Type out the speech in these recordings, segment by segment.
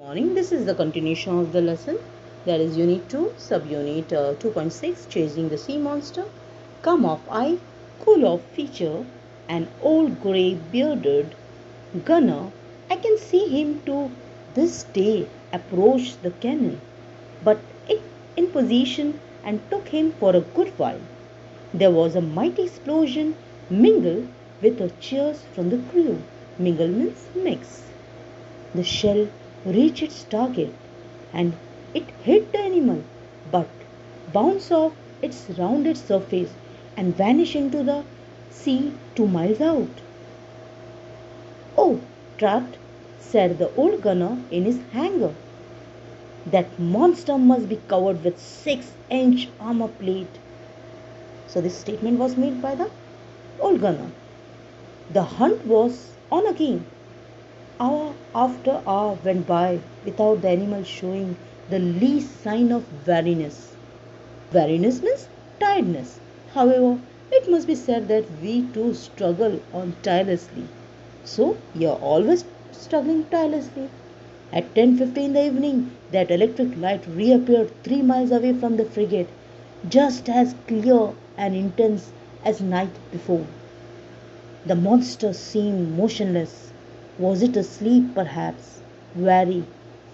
Morning. This is the continuation of the lesson, that is unit 2 subunit 2.6 chasing the sea monster. Come off eye, cool off feature, an old grey bearded gunner. I can see him to this day approach the cannon, but it in position and took him for a good while. There was a mighty explosion mingled with the cheers from the crew. Mingle means mix. The shell reached its target and it hit the animal, but bounced off its rounded surface and vanished into the sea 2 miles out. "Oh, drat," said the old gunner in his anger. "That monster must be covered with 6-inch armor plate." So this statement was made by the old gunner. The hunt was on again. Hour after hour went by without the animal showing the least sign of weariness. Weariness means tiredness. However, it must be said that we too struggle on tirelessly. So you are always struggling tirelessly. At 10:50 in the evening, that electric light reappeared 3 miles away from the frigate, just as clear and intense as night before. The monster seemed motionless. Was it asleep, perhaps, weary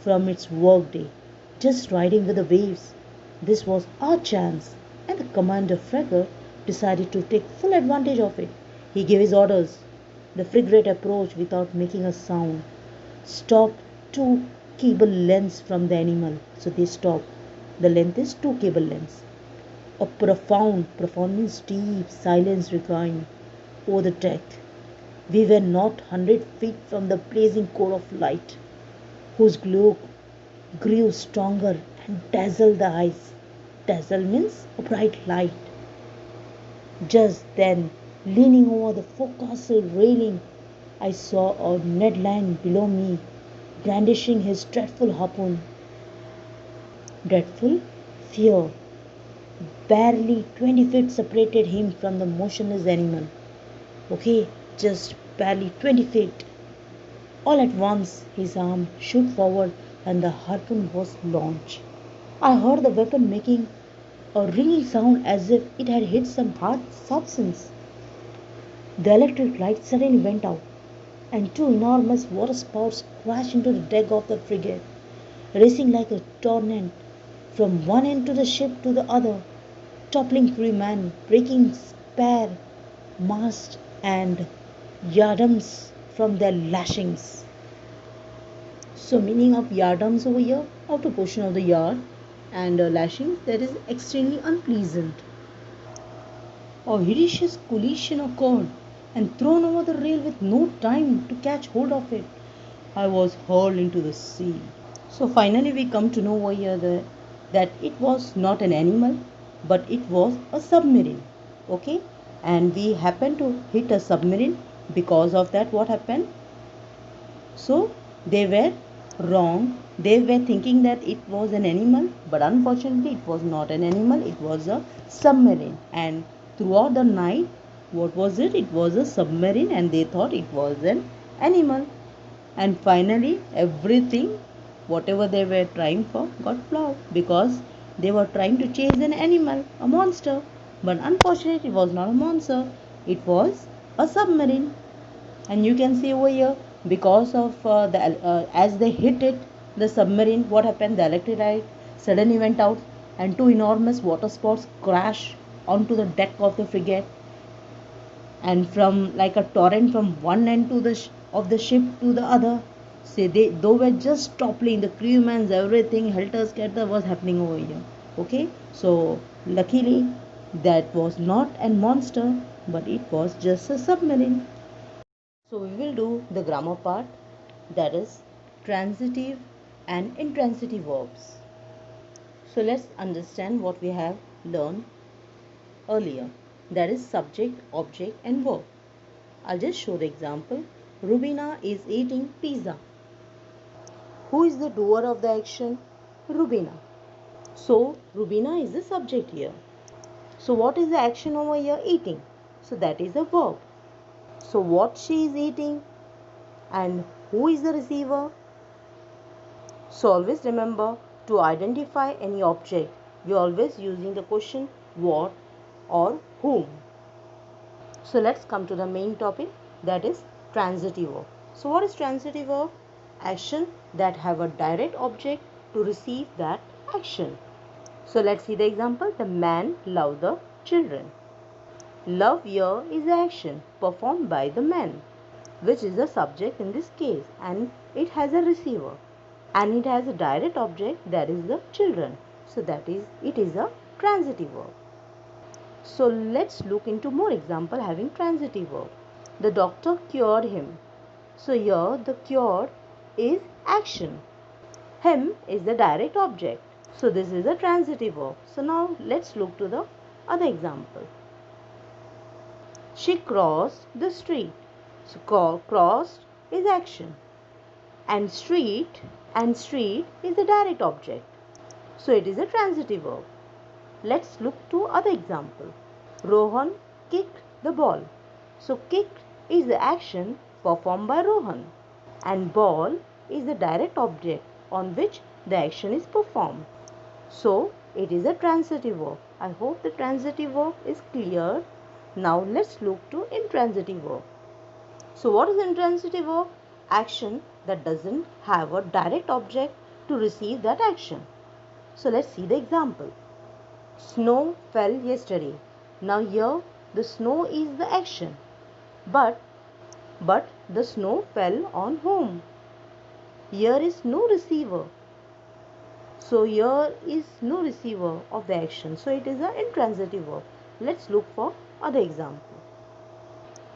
from its workday, just riding with the waves? This was our chance, and the commander frigate decided to take full advantage of it. He gave his orders. The frigate approached without making a sound, stopped 2 cable lengths from the animal. So they stopped. The length is 2 cable lengths. A profound means deep silence reclined over the deck. We were not 100 feet from the blazing core of light, whose glow grew stronger and dazzled the eyes. Dazzle means a bright light. Just then, leaning over the forecastle railing, I saw a Ned Land below me, brandishing his dreadful harpoon. Dreadful fear. Barely 20 feet separated him from the motionless animal. Okay, just barely 20 feet. All at once his arm shot forward and the harpoon was launched. I heard the weapon making a ringing sound as if it had hit some hard substance. The electric light suddenly went out, and 2 enormous waterspouts crashed into the deck of the frigate, racing like a torrent from one end of the ship to the other, toppling crewmen, breaking spare mast and yardarms from their lashings. So meaning of yardarms over here, outer portion of the yard, and lashings, that is extremely unpleasant. A hideous collision occurred and thrown over the rail with no time to catch hold of it, I was hurled into the sea. So finally we come to know over here that it was not an animal, but it was a submarine. Okay, and we happened to hit a submarine. Because of that, what happened? So they were wrong. They were thinking that it was an animal, but unfortunately it was not an animal, it was a submarine. And throughout the night, what was it? It was a submarine, and they thought it was an animal. And finally, everything, whatever they were trying for, got flopped because they were trying to chase an animal, a monster. But unfortunately, it was not a monster, it was a submarine. And you can see over here, because of as they hit it, the submarine, what happened? The electric light suddenly went out, and 2 enormous water spouts crashed onto the deck of the frigate, and from like a torrent from one end to of the ship to the other. Say they were just toppling the crewmen's, everything helter skelter was happening over here. Okay, so luckily that was not a monster, but it was just a submarine. So we will do the grammar part, that is transitive and intransitive verbs. So let's understand what we have learned earlier, that is subject, object and verb. I'll just show the example. Rubina is eating pizza. Who is the doer of the action? Rubina. So Rubina is the subject here. So what is the action over here? Eating. So that is a verb. So what she is eating, and who is the receiver? So always remember to identify any object. We always using the question what or whom. So let's come to the main topic, that is transitive verb. So what is transitive verb? Action that have a direct object to receive that action. So let's see the example. The man loved the children. Love here is the action performed by the man, which is the subject in this case, and it has a receiver, and it has a direct object, that is the children. So that is, it is a transitive verb. So let's look into more example having transitive verb. The doctor cured him. So here the cured is action. Him is the direct object. So this is a transitive verb. So now let's look to the other example. She crossed the street. So crossed is action. And street is the direct object. So it is a transitive verb. Let's look to other example. Rohan kicked the ball. So kicked is the action performed by Rohan, and ball is the direct object on which the action is performed. So it is a transitive verb. I hope the transitive verb is clear. Now let's look to intransitive verb. So what is intransitive verb? Action that doesn't have a direct object to receive that action. So let's see the example. Snow fell yesterday. Now here the snow is the action, but the snow fell on whom? Here is no receiver. So here is no receiver of the action. So it is an intransitive verb. Let's look for other example.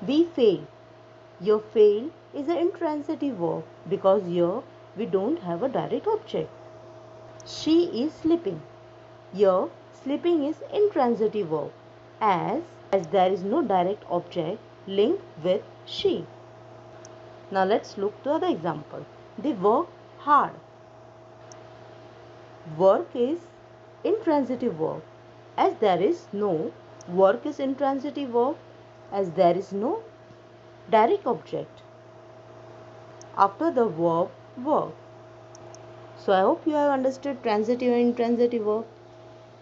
Be fail. Your fail is an intransitive verb because here we don't have a direct object. She is sleeping. Here sleeping is intransitive verb as there is no direct object linked with she. Now let's look to other example. They work hard. Work is intransitive verb as there is no work is intransitive verb as there is no direct object after the verb work. So I hope you have understood transitive and intransitive verb.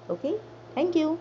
Okay, thank you.